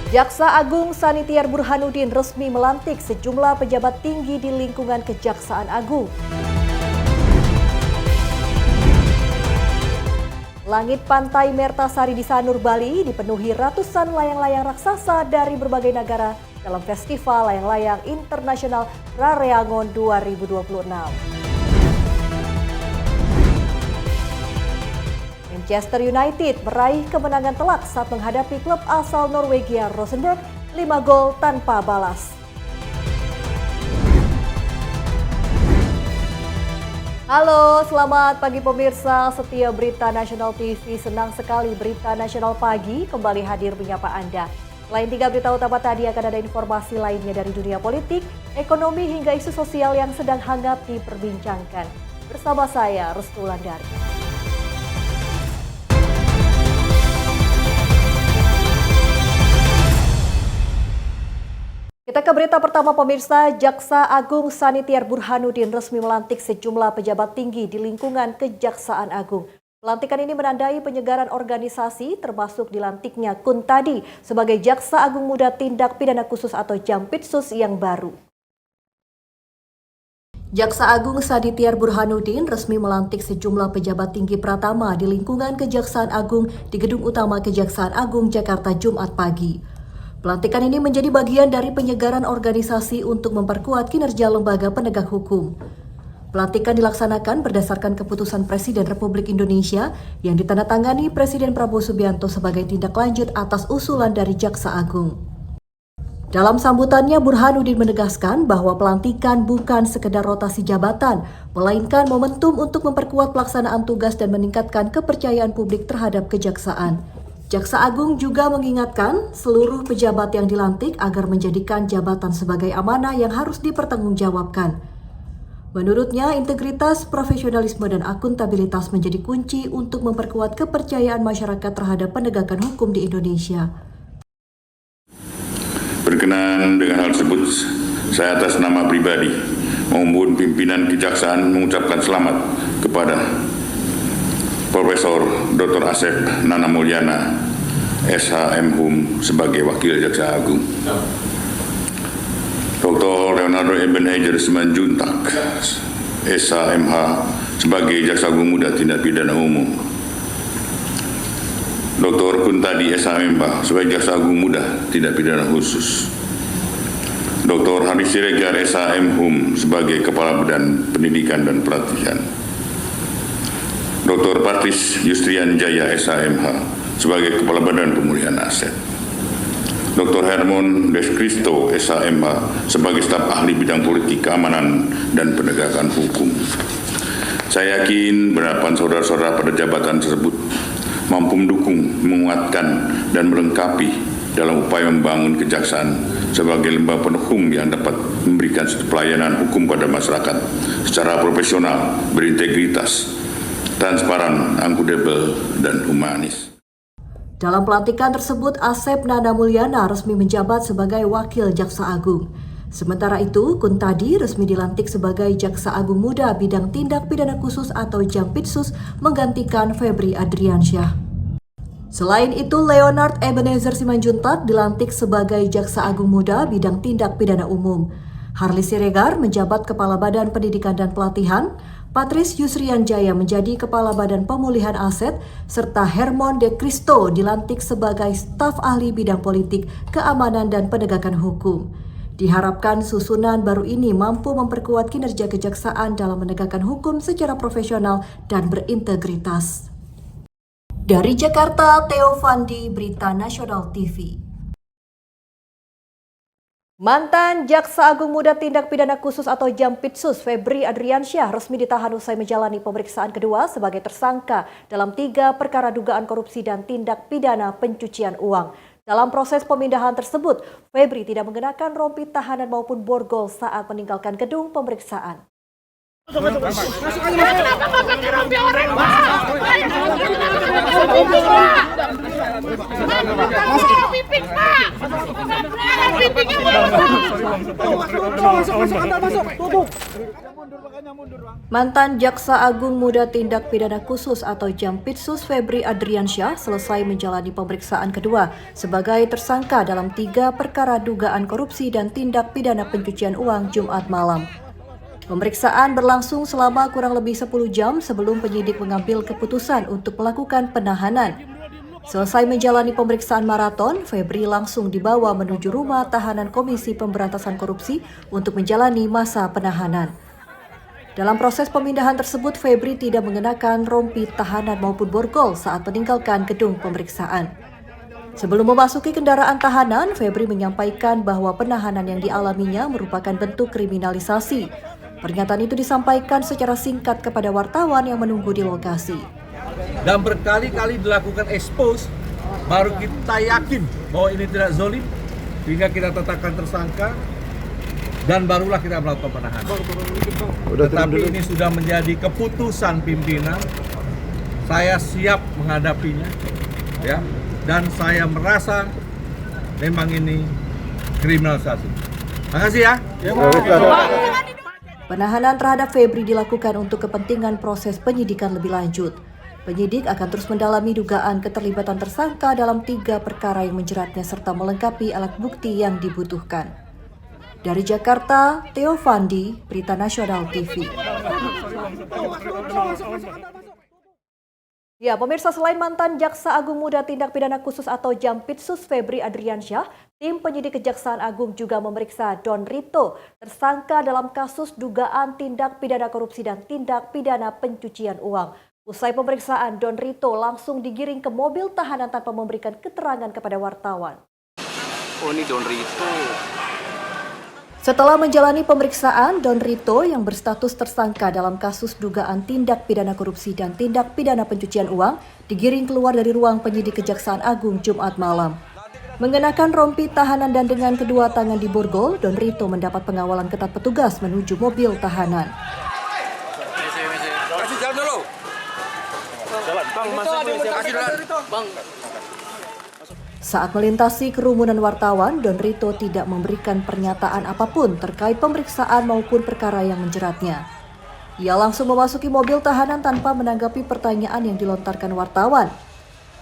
Jaksa Agung Sanitiar Burhanuddin resmi melantik sejumlah pejabat tinggi di lingkungan Kejaksaan Agung. Langit pantai Mertasari di Sanur, Bali dipenuhi ratusan layang-layang raksasa dari berbagai negara dalam Festival Layang-Layang Internasional Rarayangon 2026. Manchester United meraih kemenangan telak saat menghadapi klub asal Norwegia Rosenborg 5 gol tanpa balas. Halo, selamat pagi pemirsa setia Berita Nasional TV. Senang sekali Berita Nasional Pagi kembali hadir menyapa Anda. Selain 3 berita utama tadi, akan ada informasi lainnya dari dunia politik, ekonomi hingga isu sosial yang sedang hangat diperbincangkan. Bersama saya, Restu Wulandari. Kita ke berita pertama pemirsa, Jaksa Agung Sanitiar Burhanuddin resmi melantik sejumlah pejabat tinggi di lingkungan Kejaksaan Agung. Pelantikan ini menandai penyegaran organisasi termasuk dilantiknya Kuntadi sebagai Jaksa Agung Muda Tindak Pidana Khusus atau Jampitsus yang baru. Jaksa Agung Sanitiar Burhanuddin resmi melantik sejumlah pejabat tinggi pratama di lingkungan Kejaksaan Agung di Gedung Utama Kejaksaan Agung Jakarta Jumat pagi. Pelantikan ini menjadi bagian dari penyegaran organisasi untuk memperkuat kinerja lembaga penegak hukum. Pelantikan dilaksanakan berdasarkan keputusan Presiden Republik Indonesia yang ditandatangani Presiden Prabowo Subianto sebagai tindak lanjut atas usulan dari Jaksa Agung. Dalam sambutannya, Burhanuddin menegaskan bahwa pelantikan bukan sekedar rotasi jabatan, melainkan momentum untuk memperkuat pelaksanaan tugas dan meningkatkan kepercayaan publik terhadap kejaksaan. Jaksa Agung juga mengingatkan seluruh pejabat yang dilantik agar menjadikan jabatan sebagai amanah yang harus dipertanggungjawabkan. Menurutnya, integritas, profesionalisme, dan akuntabilitas menjadi kunci untuk memperkuat kepercayaan masyarakat terhadap penegakan hukum di Indonesia. Berkenaan dengan hal tersebut, saya atas nama pribadi maupun pimpinan Kejaksaan mengucapkan selamat kepada Profesor Dr. Asep Nana Mulyana, SHM sebagai Wakil Jaksa Agung, Dr. Leonardo Ebenezer Simanjuntak, SHMH sebagai Jaksa Agung Muda Tindak Pidana Umum, Dr. Kuntadi SHMH sebagai Jaksa Agung Muda Tindak Pidana Khusus, Dr. Haris Siregar SHM sebagai Kepala Badan Pendidikan dan Pelatihan, Dr. Patris Yustrian Jaya SHMH sebagai Kepala Badan Pemulihan Aset, Dr. Hermon Deskristo SHMH sebagai staf ahli bidang politik, keamanan, dan penegakan hukum. Saya yakin berhadapan saudara-saudara pada jabatan tersebut mampu mendukung, menguatkan, dan melengkapi dalam upaya membangun kejaksaan sebagai lembaga penegak yang dapat memberikan pelayanan hukum pada masyarakat secara profesional, berintegritas, transparan, akuntabel, dan humanis. Dalam pelantikan tersebut, Asep Nana Mulyana resmi menjabat sebagai Wakil Jaksa Agung. Sementara itu, Kuntadi resmi dilantik sebagai Jaksa Agung Muda Bidang Tindak Pidana Khusus atau Jampitsus menggantikan Febri Adriansyah. Selain itu, Leonard Ebenezer Simanjuntak dilantik sebagai Jaksa Agung Muda Bidang Tindak Pidana Umum. Harli Siregar menjabat Kepala Badan Pendidikan dan Pelatihan, Patris Yusrian Jaya menjadi Kepala Badan Pemulihan Aset, serta Hermon De Cristo dilantik sebagai staf ahli bidang politik, keamanan, dan penegakan hukum. Diharapkan susunan baru ini mampu memperkuat kinerja kejaksaan dalam menegakkan hukum secara profesional dan berintegritas. Dari Jakarta, Theo Fandi, Berita Nasional TV. Mantan Jaksa Agung Muda Tindak Pidana Khusus atau Jampitsus Febri Adriansyah resmi ditahan usai menjalani pemeriksaan kedua sebagai tersangka dalam 3 perkara dugaan korupsi dan tindak pidana pencucian uang. Dalam proses pemindahan tersebut, Febri tidak mengenakan rompi tahanan maupun borgol saat meninggalkan gedung pemeriksaan. Masuk aja. Kenapa nggak pakai rompi orang, Pak? Piping, Pak. Pipingnya mau. Masuk, Anda masuk. Tutup. Mantan Jaksa Agung Muda Tindak Pidana Khusus atau Jampitsus Febri Adriansyah selesai menjalani pemeriksaan kedua sebagai tersangka dalam 3 perkara dugaan korupsi dan tindak pidana pencucian uang Jumat malam. Pemeriksaan berlangsung selama kurang lebih 10 jam sebelum penyidik mengambil keputusan untuk melakukan penahanan. Selesai menjalani pemeriksaan maraton, Febri langsung dibawa menuju rumah tahanan Komisi Pemberantasan Korupsi untuk menjalani masa penahanan. Dalam proses pemindahan tersebut, Febri tidak mengenakan rompi tahanan maupun borgol saat meninggalkan gedung pemeriksaan. Sebelum memasuki kendaraan tahanan, Febri menyampaikan bahwa penahanan yang dialaminya merupakan bentuk kriminalisasi. Pernyataan itu disampaikan secara singkat kepada wartawan yang menunggu di lokasi. Dan berkali-kali dilakukan expose, baru kita yakin bahwa ini tidak zolim, sehingga kita tetapkan tersangka, dan barulah kita melakukan penahanan. Tetapi ini sudah menjadi keputusan pimpinan, saya siap menghadapinya, ya, dan saya merasa memang ini kriminalisasi. Makasih ya. Penahanan terhadap Febri dilakukan untuk kepentingan proses penyidikan lebih lanjut. Penyidik akan terus mendalami dugaan keterlibatan tersangka dalam 3 perkara yang menjeratnya serta melengkapi alat bukti yang dibutuhkan. Dari Jakarta, Theo Fandi, Berita Nasional TV. Ya, pemirsa, selain mantan Jaksa Agung Muda Tindak Pidana Khusus atau Jampitsus Febri Adriansyah, tim penyidik Kejaksaan Agung juga memeriksa Don Rito, tersangka dalam kasus dugaan tindak pidana korupsi dan tindak pidana pencucian uang. Usai pemeriksaan, Don Rito langsung digiring ke mobil tahanan tanpa memberikan keterangan kepada wartawan. Oh, ini Don Rito. Setelah menjalani pemeriksaan, Don Rito yang berstatus tersangka dalam kasus dugaan tindak pidana korupsi dan tindak pidana pencucian uang digiring keluar dari ruang penyidik Kejaksaan Agung Jumat malam. Mengenakan rompi tahanan dan dengan kedua tangan diborgol, Don Rito mendapat pengawalan ketat petugas menuju mobil tahanan. Kasih jalan dulu. Jalan, Bang, kasih jalan. Bang. Saat melintasi kerumunan wartawan, Don Rito tidak memberikan pernyataan apapun terkait pemeriksaan maupun perkara yang menjeratnya. Ia langsung memasuki mobil tahanan tanpa menanggapi pertanyaan yang dilontarkan wartawan.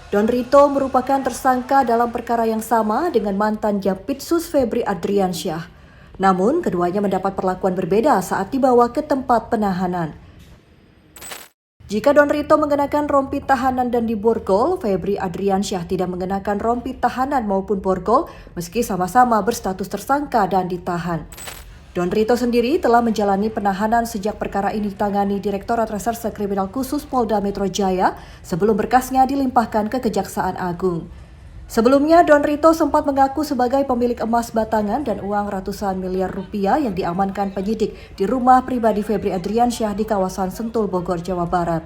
Don Rito merupakan tersangka dalam perkara yang sama dengan mantan Jampitsus Febri Adriansyah. Namun, keduanya mendapat perlakuan berbeda saat dibawa ke tempat penahanan. Jika Don Rito mengenakan rompi tahanan dan diborgol, Febri Adriansyah tidak mengenakan rompi tahanan maupun borgol meski sama-sama berstatus tersangka dan ditahan. Don Rito sendiri telah menjalani penahanan sejak perkara ini ditangani Direktorat Reserse Kriminal Khusus Polda Metro Jaya sebelum berkasnya dilimpahkan ke Kejaksaan Agung. Sebelumnya, Don Rito sempat mengaku sebagai pemilik emas batangan dan uang ratusan miliar rupiah yang diamankan penyidik di rumah pribadi Febri Adriansyah di kawasan Sentul, Bogor, Jawa Barat.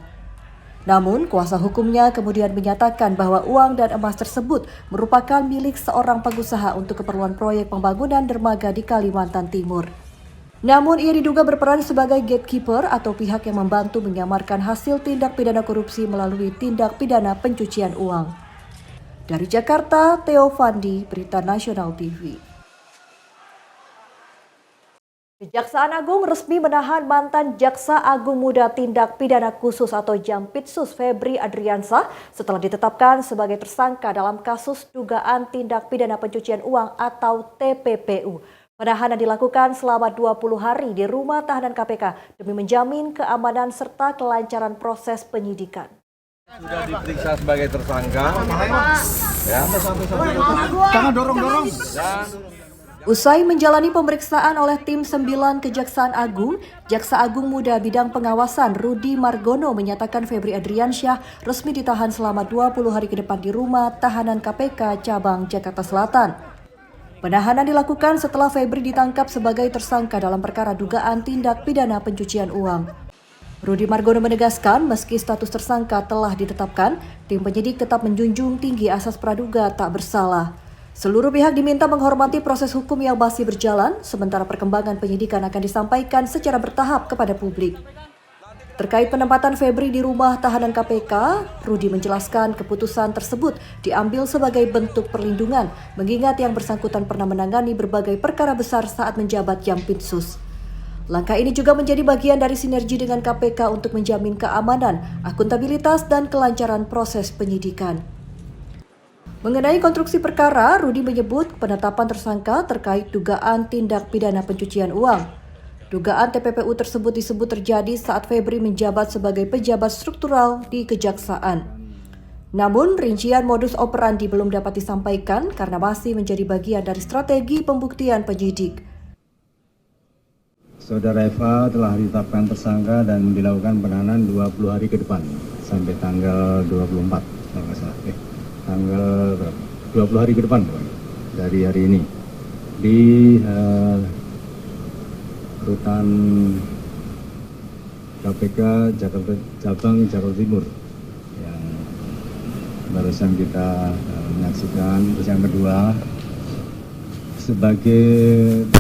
Namun, kuasa hukumnya kemudian menyatakan bahwa uang dan emas tersebut merupakan milik seorang pengusaha untuk keperluan proyek pembangunan dermaga di Kalimantan Timur. Namun, ia diduga berperan sebagai gatekeeper atau pihak yang membantu menyamarkan hasil tindak pidana korupsi melalui tindak pidana pencucian uang. Dari Jakarta, Theo Fandi, Berita Nasional TV. Kejaksaan Agung resmi menahan mantan Jaksa Agung Muda Tindak Pidana Khusus atau Jampitsus Febri Adriansyah setelah ditetapkan sebagai tersangka dalam kasus dugaan tindak pidana pencucian uang atau TPPU. Penahanan dilakukan selama 20 hari di rumah tahanan KPK demi menjamin keamanan serta kelancaran proses penyidikan. Sudah diperiksa sebagai tersangka. Ya. Jangan dorong-dorong. Usai menjalani pemeriksaan oleh tim 9 Kejaksaan Agung, Jaksa Agung Muda Bidang Pengawasan Rudi Margono menyatakan Febri Adriansyah resmi ditahan selama 20 hari ke depan di rumah tahanan KPK Cabang Jakarta Selatan. Penahanan dilakukan setelah Febri ditangkap sebagai tersangka dalam perkara dugaan tindak pidana pencucian uang. Rudi Margono menegaskan meski status tersangka telah ditetapkan, tim penyidik tetap menjunjung tinggi asas praduga tak bersalah. Seluruh pihak diminta menghormati proses hukum yang masih berjalan, sementara perkembangan penyidikan akan disampaikan secara bertahap kepada publik. Terkait penempatan Febri di rumah tahanan KPK, Rudi menjelaskan keputusan tersebut diambil sebagai bentuk perlindungan, mengingat yang bersangkutan pernah menangani berbagai perkara besar saat menjabat Jampitsus. Langkah ini juga menjadi bagian dari sinergi dengan KPK untuk menjamin keamanan, akuntabilitas, dan kelancaran proses penyidikan. Mengenai konstruksi perkara, Rudi menyebut penetapan tersangka terkait dugaan tindak pidana pencucian uang. Dugaan TPPU tersebut disebut terjadi saat Febri menjabat sebagai pejabat struktural di Kejaksaan. Namun, rincian modus operandi belum dapat disampaikan karena masih menjadi bagian dari strategi pembuktian penyidik. Saudara Eva telah ditetapkan tersangka dan dilakukan penahanan 20 hari ke depan sampai tanggal 24 kalau nggak salah. Tanggal 20 hari ke depan dari hari ini di rutan KPK Jakarta Cabang Jakarta Timur yang barusan kita menyaksikan. Terus yang kedua, sebagai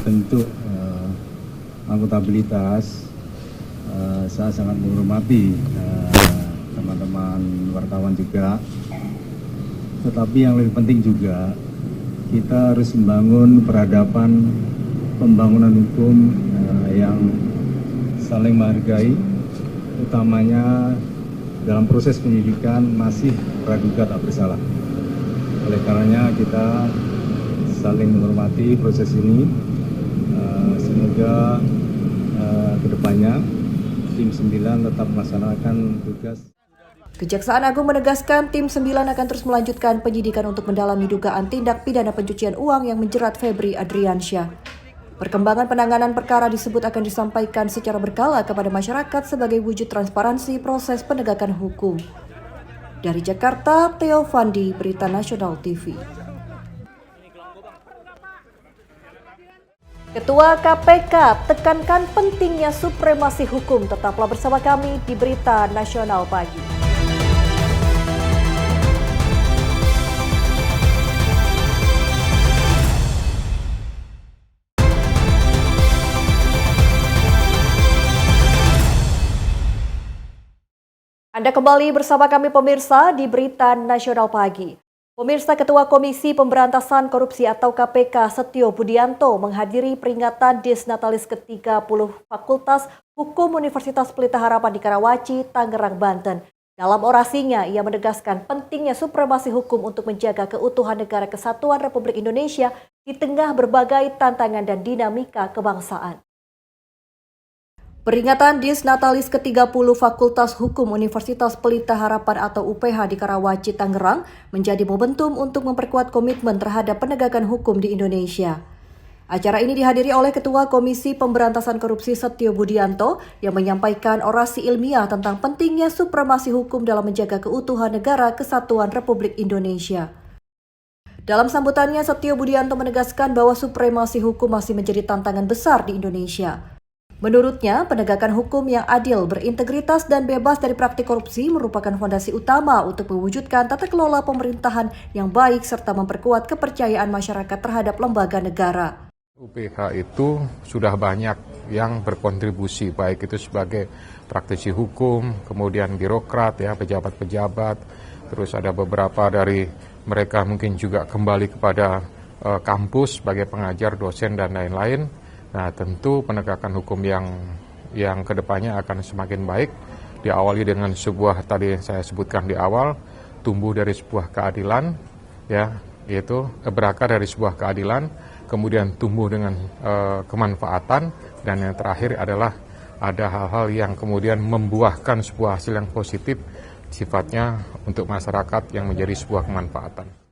bentuk akuntabilitas, saya sangat menghormati teman-teman wartawan juga, tetapi yang lebih penting juga kita harus membangun peradaban pembangunan hukum yang saling menghargai, utamanya dalam proses penyidikan masih praduga tak bersalah. Oleh karenanya kita saling menghormati proses ini. Semoga kedepannya tim 9 tetap melaksanakan tugas. Kejaksaan Agung menegaskan tim 9 akan terus melanjutkan penyidikan untuk mendalami dugaan tindak pidana pencucian uang yang menjerat Febri Adriansyah. Perkembangan penanganan perkara disebut akan disampaikan secara berkala kepada masyarakat sebagai wujud transparansi proses penegakan hukum. Dari Jakarta, Theo Fandi, Berita Nasional TV. Ketua KPK tekankan pentingnya supremasi hukum. Tetaplah bersama kami di Berita Nasional Pagi. Anda kembali bersama kami pemirsa di Berita Nasional Pagi. Pemirsa, Ketua Komisi Pemberantasan Korupsi atau KPK Setio Budianto menghadiri peringatan Disnatalis ke-30 Fakultas Hukum Universitas Pelita Harapan di Karawaci, Tangerang, Banten. Dalam orasinya, ia menegaskan pentingnya supremasi hukum untuk menjaga keutuhan negara kesatuan Republik Indonesia di tengah berbagai tantangan dan dinamika kebangsaan. Peringatan Disnatalis ke-30 Fakultas Hukum Universitas Pelita Harapan atau UPH di Karawaci, Tangerang menjadi momentum untuk memperkuat komitmen terhadap penegakan hukum di Indonesia. Acara ini dihadiri oleh Ketua Komisi Pemberantasan Korupsi Setio Budianto yang menyampaikan orasi ilmiah tentang pentingnya supremasi hukum dalam menjaga keutuhan negara kesatuan Republik Indonesia. Dalam sambutannya, Setio Budianto menegaskan bahwa supremasi hukum masih menjadi tantangan besar di Indonesia. Menurutnya, penegakan hukum yang adil, berintegritas, dan bebas dari praktik korupsi merupakan fondasi utama untuk mewujudkan tata kelola pemerintahan yang baik serta memperkuat kepercayaan masyarakat terhadap lembaga negara. UPH itu sudah banyak yang berkontribusi, baik itu sebagai praktisi hukum, kemudian birokrat, ya, pejabat-pejabat, terus ada beberapa dari mereka mungkin juga kembali kepada kampus sebagai pengajar, dosen, dan lain-lain. Nah, tentu penegakan hukum yang kedepannya akan semakin baik, diawali dengan sebuah, tadi saya sebutkan di awal, tumbuh dari sebuah keadilan, ya, yaitu berakar dari sebuah keadilan, kemudian tumbuh dengan kemanfaatan, dan yang terakhir adalah ada hal-hal yang kemudian membuahkan sebuah hasil yang positif, sifatnya untuk masyarakat yang menjadi sebuah kemanfaatan.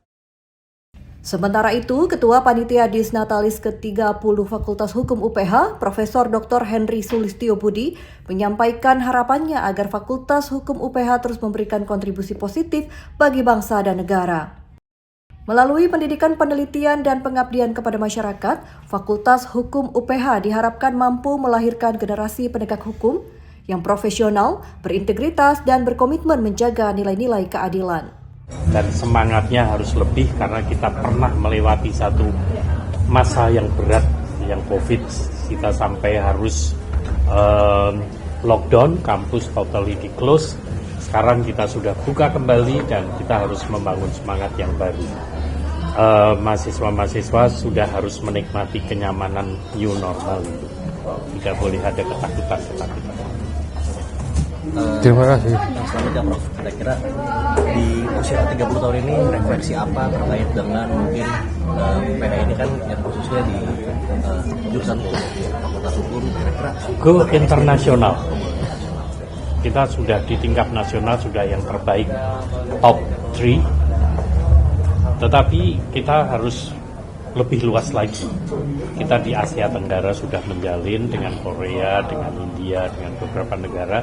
Sementara itu, Ketua Panitia Disnatalis ke-30 Fakultas Hukum UPH, Profesor Dr. Henry Sulistyo Budi, menyampaikan harapannya agar Fakultas Hukum UPH terus memberikan kontribusi positif bagi bangsa dan negara. Melalui pendidikan penelitian dan pengabdian kepada masyarakat, Fakultas Hukum UPH diharapkan mampu melahirkan generasi penegak hukum yang profesional, berintegritas, dan berkomitmen menjaga nilai-nilai keadilan. Dan semangatnya harus lebih karena kita pernah melewati satu masa yang berat, yang COVID, kita sampai harus lockdown, kampus totally di close. Sekarang kita sudah buka kembali dan kita harus membangun semangat yang baru. mahasiswa-mahasiswa sudah harus menikmati kenyamanan new normal itu. Tidak boleh ada ketakutan. Terima kasih. Selanjutnya Prof, kira-kira di usia 30 tahun ini refleksi apa terkait dengan mungkin UPH ini kan yang khususnya di jurusan Fakultas Hukum, kira-kira Go internasional. Kita sudah di tingkat nasional sudah yang terbaik, top 3. Tetapi kita harus lebih luas lagi. Kita di Asia Tenggara sudah menjalin dengan Korea, dengan India, dengan beberapa negara.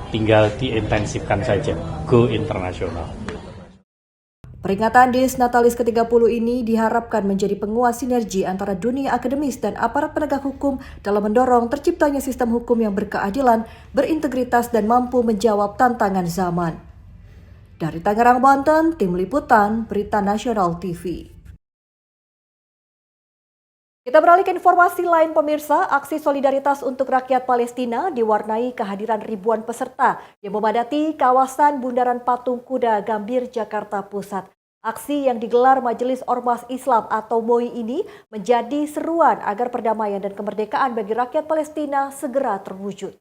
Tinggal diintensifkan saja, go internasional. Peringatan Dies Natalis ke-30 ini diharapkan menjadi penguat sinergi antara dunia akademis dan aparat penegak hukum dalam mendorong terciptanya sistem hukum yang berkeadilan, berintegritas, dan mampu menjawab tantangan zaman. Dari Tangerang, Banten, Tim Liputan, Berita Nasional TV. Kita beralih ke informasi lain pemirsa, aksi solidaritas untuk rakyat Palestina diwarnai kehadiran ribuan peserta yang memadati kawasan Bundaran Patung Kuda Gambir, Jakarta Pusat. Aksi yang digelar Majelis Ormas Islam atau MOI ini menjadi seruan agar perdamaian dan kemerdekaan bagi rakyat Palestina segera terwujud.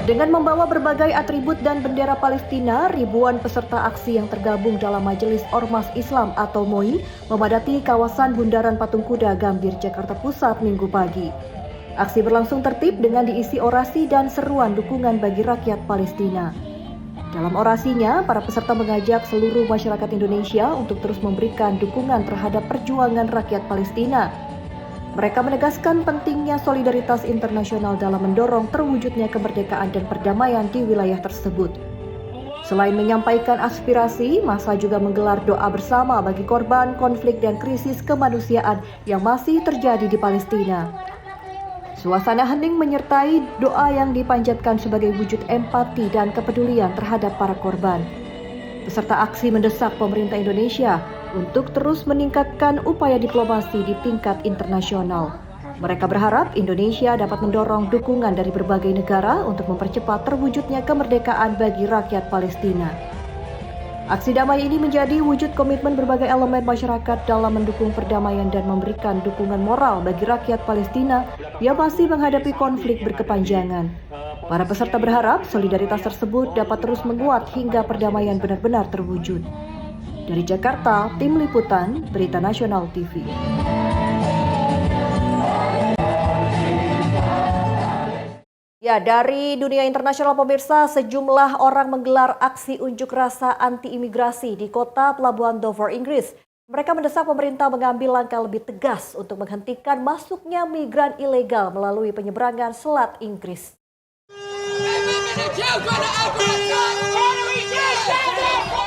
Dengan membawa berbagai atribut dan bendera Palestina, ribuan peserta aksi yang tergabung dalam Majelis Ormas Islam atau MOI memadati kawasan Bundaran Patung Kuda Gambir, Jakarta Pusat Minggu pagi. Aksi berlangsung tertib dengan diisi orasi dan seruan dukungan bagi rakyat Palestina. Dalam orasinya, para peserta mengajak seluruh masyarakat Indonesia untuk terus memberikan dukungan terhadap perjuangan rakyat Palestina. Mereka menegaskan pentingnya solidaritas internasional dalam mendorong terwujudnya kemerdekaan dan perdamaian di wilayah tersebut. Selain menyampaikan aspirasi, massa juga menggelar doa bersama bagi korban konflik dan krisis kemanusiaan yang masih terjadi di Palestina. Suasana hening menyertai doa yang dipanjatkan sebagai wujud empati dan kepedulian terhadap para korban. Peserta aksi mendesak pemerintah Indonesia untuk terus meningkatkan upaya diplomasi di tingkat internasional. Mereka berharap Indonesia dapat mendorong dukungan dari berbagai negara untuk mempercepat terwujudnya kemerdekaan bagi rakyat Palestina. Aksi damai ini menjadi wujud komitmen berbagai elemen masyarakat dalam mendukung perdamaian dan memberikan dukungan moral bagi rakyat Palestina yang masih menghadapi konflik berkepanjangan. Para peserta berharap solidaritas tersebut dapat terus menguat hingga perdamaian benar-benar terwujud. Dari Jakarta, Tim Liputan, Berita Nasional TV. Ya, dari dunia internasional pemirsa, sejumlah orang menggelar aksi unjuk rasa anti-imigrasi di kota Pelabuhan Dover, Inggris. Mereka mendesak pemerintah mengambil langkah lebih tegas untuk menghentikan masuknya migran ilegal melalui penyeberangan Selat Inggris.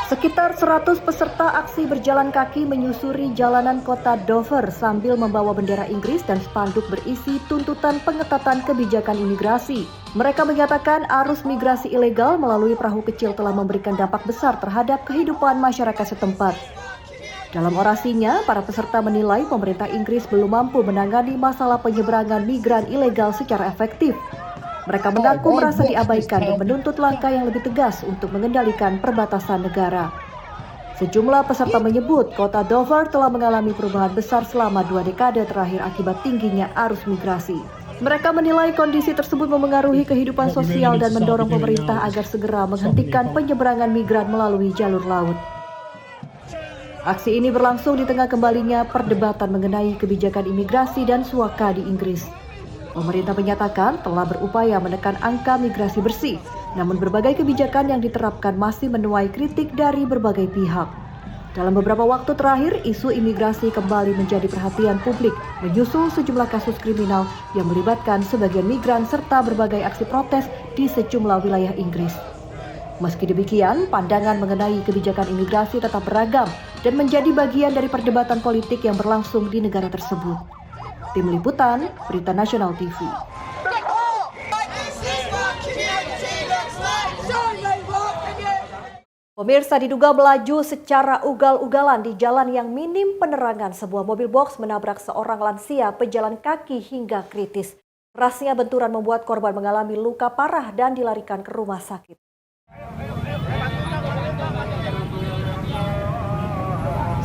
Sekitar 100 peserta aksi berjalan kaki menyusuri jalanan kota Dover sambil membawa bendera Inggris dan spanduk berisi tuntutan pengetatan kebijakan imigrasi. Mereka menyatakan arus migrasi ilegal melalui perahu kecil telah memberikan dampak besar terhadap kehidupan masyarakat setempat. Dalam orasinya, para peserta menilai pemerintah Inggris belum mampu menangani masalah penyeberangan migran ilegal secara efektif. Mereka mengaku merasa diabaikan dan menuntut langkah yang lebih tegas untuk mengendalikan perbatasan negara. Sejumlah peserta menyebut kota Dover telah mengalami perubahan besar selama 2 dekade terakhir akibat tingginya arus migrasi. Mereka menilai kondisi tersebut memengaruhi kehidupan sosial dan mendorong pemerintah agar segera menghentikan penyeberangan migran melalui jalur laut. Aksi ini berlangsung di tengah kembalinya perdebatan mengenai kebijakan imigrasi dan suaka di Inggris. Pemerintah menyatakan telah berupaya menekan angka migrasi bersih, namun berbagai kebijakan yang diterapkan masih menuai kritik dari berbagai pihak. Dalam beberapa waktu terakhir, isu imigrasi kembali menjadi perhatian publik, menyusul sejumlah kasus kriminal yang melibatkan sebagian migran serta berbagai aksi protes di sejumlah wilayah Inggris. Meski demikian, pandangan mengenai kebijakan imigrasi tetap beragam dan menjadi bagian dari perdebatan politik yang berlangsung di negara tersebut. Tim Liputan, Berita Nasional TV. Pemirsa, diduga melaju secara ugal-ugalan di jalan yang minim penerangan, sebuah mobil box menabrak seorang lansia pejalan kaki hingga kritis. Kerasnya benturan membuat korban mengalami luka parah dan dilarikan ke rumah sakit.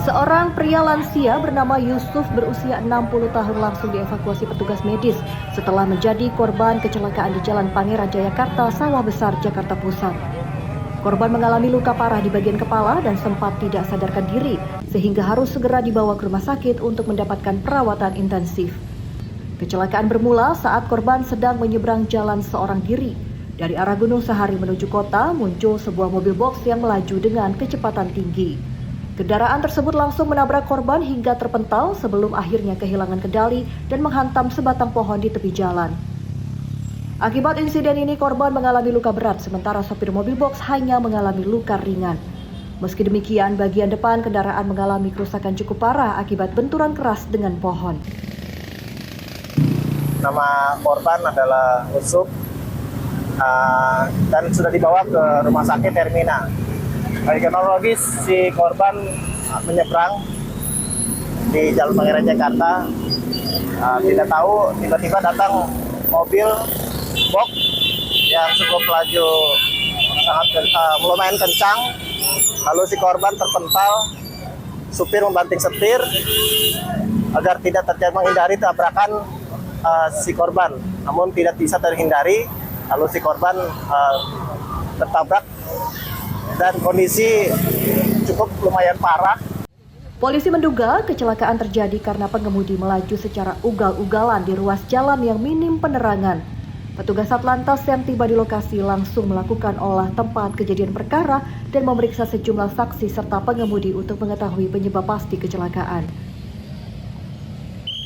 Seorang pria lansia bernama Yusuf berusia 60 tahun langsung dievakuasi petugas medis setelah menjadi korban kecelakaan di Jalan Pangeran Jayakarta, Sawah Besar, Jakarta Pusat. Korban mengalami luka parah di bagian kepala dan sempat tidak sadarkan diri sehingga harus segera dibawa ke rumah sakit untuk mendapatkan perawatan intensif. Kecelakaan bermula saat korban sedang menyeberang jalan seorang diri. Dari arah Gunung Sahari menuju kota muncul sebuah mobil box yang melaju dengan kecepatan tinggi. Kendaraan tersebut langsung menabrak korban hingga terpental sebelum akhirnya kehilangan kendali dan menghantam sebatang pohon di tepi jalan. Akibat insiden ini korban mengalami luka berat sementara sopir mobil box hanya mengalami luka ringan. Meski demikian bagian depan kendaraan mengalami kerusakan cukup parah akibat benturan keras dengan pohon. Nama korban adalah Yusuf dan sudah dibawa ke rumah sakit Hermina. Dari kronologis si korban menyeberang di Jalan Pangeran Jakarta, tidak tahu tiba-tiba datang mobil box yang cukup laju sangat lumayan kencang, lalu si korban terpental, supir membanting setir agar tidak terjadi menghindari tabrakan si korban, namun tidak bisa terhindari, lalu si korban tertabrak dan kondisi cukup lumayan parah. Polisi menduga kecelakaan terjadi karena pengemudi melaju secara ugal-ugalan di ruas jalan yang minim penerangan. Petugas Satlantas yang tiba di lokasi langsung melakukan olah tempat kejadian perkara dan memeriksa sejumlah saksi serta pengemudi untuk mengetahui penyebab pasti kecelakaan.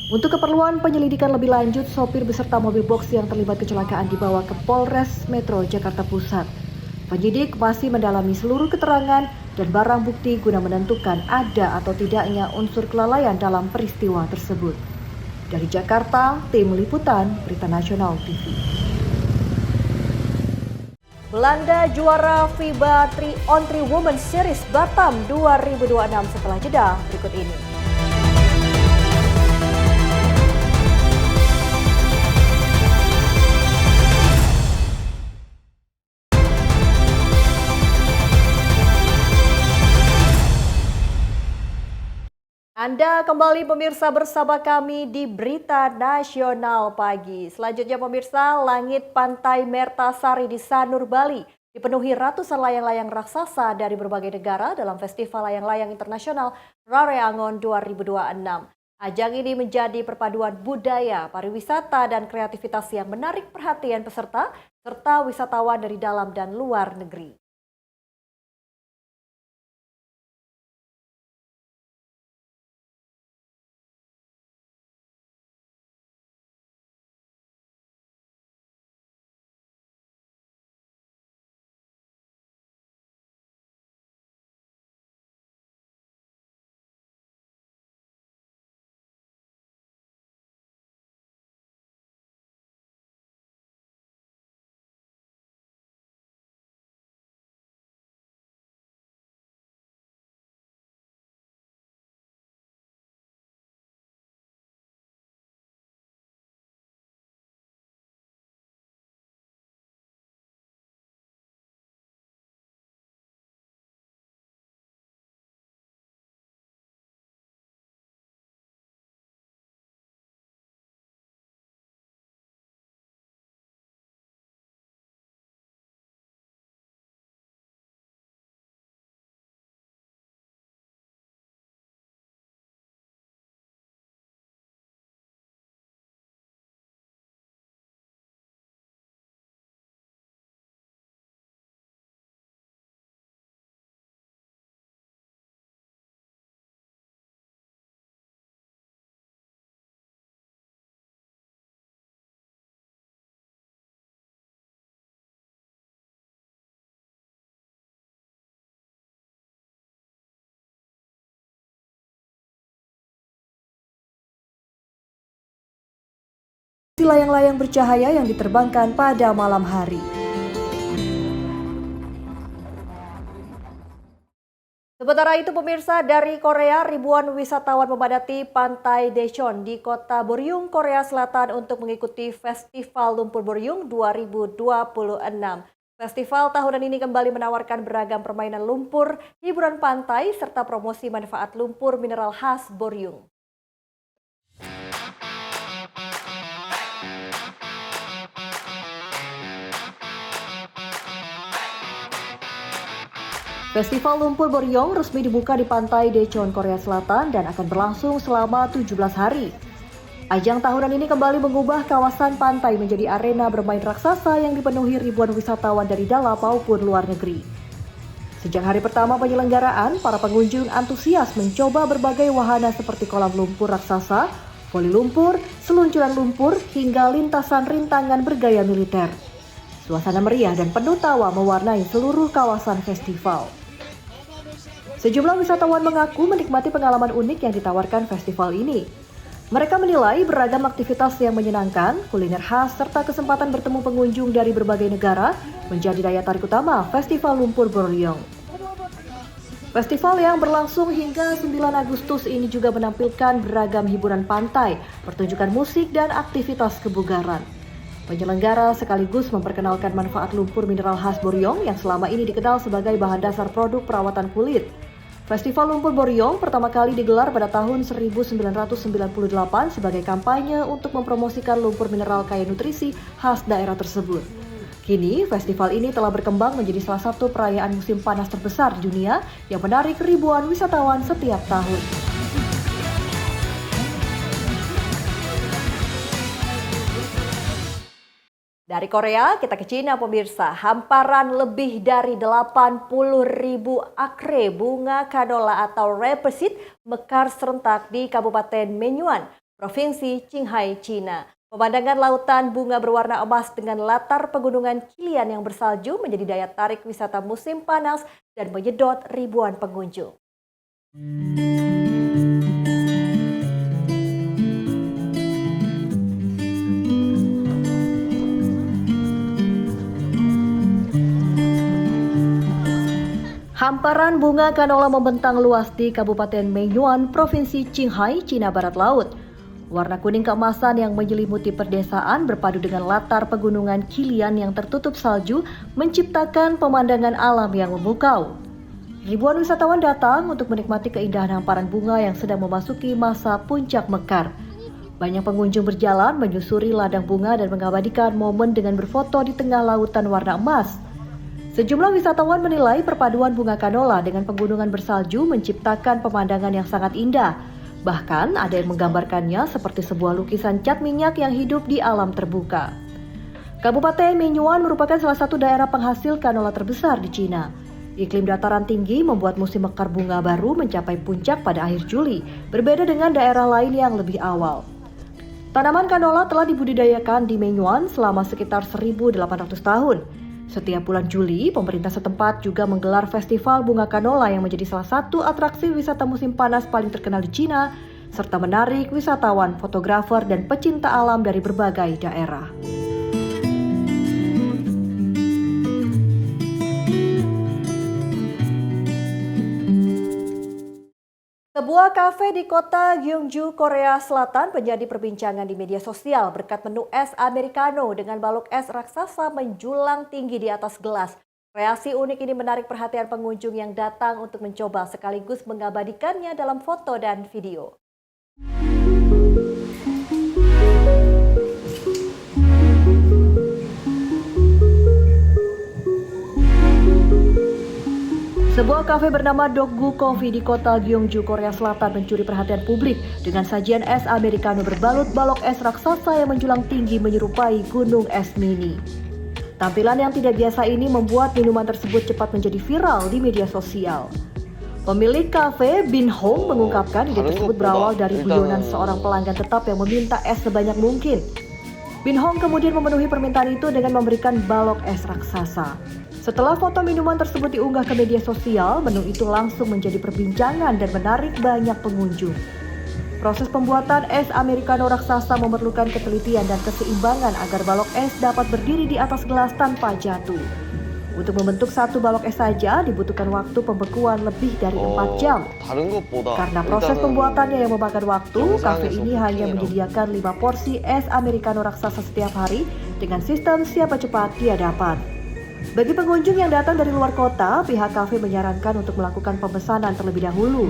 Untuk keperluan penyelidikan lebih lanjut, sopir beserta mobil box yang terlibat kecelakaan dibawa ke Polres Metro Jakarta Pusat. Penyidik masih mendalami seluruh keterangan dan barang bukti guna menentukan ada atau tidaknya unsur kelalaian dalam peristiwa tersebut. Dari Jakarta, Tim Liputan Berita Nasional TV. Belanda juara FIBA 3-on-3 Women's Series Batam 2026 setelah jeda berikut ini. Anda kembali pemirsa bersama kami di Berita Nasional Pagi. Selanjutnya pemirsa, langit pantai Mertasari di Sanur, Bali dipenuhi ratusan layang-layang raksasa dari berbagai negara dalam Festival Layang-Layang Internasional Rareangon 2026. Ajang ini menjadi perpaduan budaya, pariwisata, dan kreativitas yang menarik perhatian peserta serta wisatawan dari dalam dan luar negeri. Layang-layang bercahaya yang diterbangkan pada malam hari. Sementara itu pemirsa, dari Korea ribuan wisatawan memadati pantai Daejeon di kota Boryung, Korea Selatan untuk mengikuti Festival Lumpur Boryung 2026. Festival tahunan ini kembali menawarkan beragam permainan lumpur, hiburan pantai, serta promosi manfaat lumpur mineral khas Boryung. Festival Lumpur Boryong resmi dibuka di pantai Daejeon, Korea Selatan dan akan berlangsung selama 17 hari. Ajang tahunan ini kembali mengubah kawasan pantai menjadi arena bermain raksasa yang dipenuhi ribuan wisatawan dari dalam maupun luar negeri. Sejak hari pertama penyelenggaraan, para pengunjung antusias mencoba berbagai wahana seperti kolam lumpur raksasa, voli lumpur, seluncuran lumpur, hingga lintasan rintangan bergaya militer. Suasana meriah dan penuh tawa mewarnai seluruh kawasan festival. Sejumlah wisatawan mengaku menikmati pengalaman unik yang ditawarkan festival ini. Mereka menilai beragam aktivitas yang menyenangkan, kuliner khas, serta kesempatan bertemu pengunjung dari berbagai negara menjadi daya tarik utama Festival Lumpur Boryong. Festival yang berlangsung hingga 9 Agustus ini juga menampilkan beragam hiburan pantai, pertunjukan musik, dan aktivitas kebugaran. Penyelenggara sekaligus memperkenalkan manfaat lumpur mineral khas Boryong yang selama ini dikenal sebagai bahan dasar produk perawatan kulit. Festival Lumpur Boryong pertama kali digelar pada tahun 1998 sebagai kampanye untuk mempromosikan lumpur mineral kaya nutrisi khas daerah tersebut. Kini, festival ini telah berkembang menjadi salah satu perayaan musim panas terbesar di dunia yang menarik ribuan wisatawan setiap tahun. Dari Korea, kita ke Cina pemirsa. Hamparan lebih dari 80.000 akre bunga canola atau rapeseed mekar serentak di Kabupaten Menyuan, Provinsi Qinghai, Cina. Pemandangan lautan bunga berwarna emas dengan latar pegunungan Qilian yang bersalju menjadi daya tarik wisata musim panas dan menyedot ribuan pengunjung. Hamparan bunga canola membentang luas di Kabupaten Menyuan, Provinsi Qinghai, Cina Barat Laut. Warna kuning keemasan yang menyelimuti perdesaan berpadu dengan latar pegunungan Qilian yang tertutup salju menciptakan pemandangan alam yang memukau. Ribuan wisatawan datang untuk menikmati keindahan hamparan bunga yang sedang memasuki masa puncak mekar. Banyak pengunjung berjalan menyusuri ladang bunga dan mengabadikan momen dengan berfoto di tengah lautan warna emas. Sejumlah wisatawan menilai perpaduan bunga canola dengan pegunungan bersalju menciptakan pemandangan yang sangat indah. Bahkan ada yang menggambarkannya seperti sebuah lukisan cat minyak yang hidup di alam terbuka. Kabupaten Menyuan merupakan salah satu daerah penghasil canola terbesar di Cina. Iklim dataran tinggi membuat musim mekar bunga baru mencapai puncak pada akhir Juli, berbeda dengan daerah lain yang lebih awal. Tanaman canola telah dibudidayakan di Menyuan selama sekitar 1.800 tahun. Setiap bulan Juli, pemerintah setempat juga menggelar festival bunga canola yang menjadi salah satu atraksi wisata musim panas paling terkenal di Cina, serta menarik wisatawan, fotografer, dan pecinta alam dari berbagai daerah. Sebuah kafe di kota Gyeongju, Korea Selatan menjadi perbincangan di media sosial berkat menu es americano dengan balok es raksasa menjulang tinggi di atas gelas. Kreasi unik ini menarik perhatian pengunjung yang datang untuk mencoba sekaligus mengabadikannya dalam foto dan video. Sebuah kafe bernama Doggu Coffee di kota Gyeongju, Korea Selatan mencuri perhatian publik dengan sajian es americano berbalut balok es raksasa yang menjulang tinggi menyerupai gunung es mini. Tampilan yang tidak biasa ini membuat minuman tersebut cepat menjadi viral di media sosial. Pemilik kafe, Bin Hong, mengungkapkan ide tersebut berawal dari guyonan seorang pelanggan tetap yang meminta es sebanyak mungkin. Bin Hong kemudian memenuhi permintaan itu dengan memberikan balok es raksasa. Setelah foto minuman tersebut diunggah ke media sosial, menu itu langsung menjadi perbincangan dan menarik banyak pengunjung. Proses pembuatan es americano raksasa memerlukan ketelitian dan keseimbangan agar balok es dapat berdiri di atas gelas tanpa jatuh. Untuk membentuk satu balok es saja dibutuhkan waktu pembekuan lebih dari 4 jam. Karena proses pembuatannya yang memakan waktu, kafe ini hanya menyediakan 5 porsi es americano raksasa setiap hari dengan sistem siapa cepat dia dapat. Bagi pengunjung yang datang dari luar kota, pihak kafe menyarankan untuk melakukan pemesanan terlebih dahulu.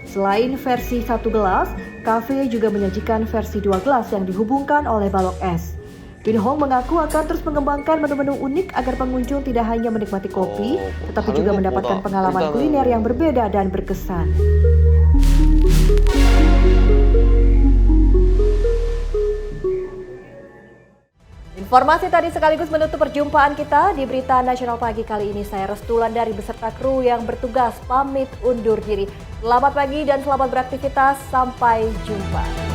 Selain versi 1 gelas, kafe juga menyajikan versi 2 gelas yang dihubungkan oleh balok es. Bin Hong mengaku akan terus mengembangkan menu-menu unik agar pengunjung tidak hanya menikmati kopi, tetapi juga mendapatkan pengalaman kuliner yang berbeda dan berkesan. Informasi tadi sekaligus menutup perjumpaan kita di Berita Nasional Pagi kali ini. Saya Restu Wulandari beserta kru yang bertugas pamit undur diri. Selamat pagi dan selamat beraktivitas. Sampai jumpa.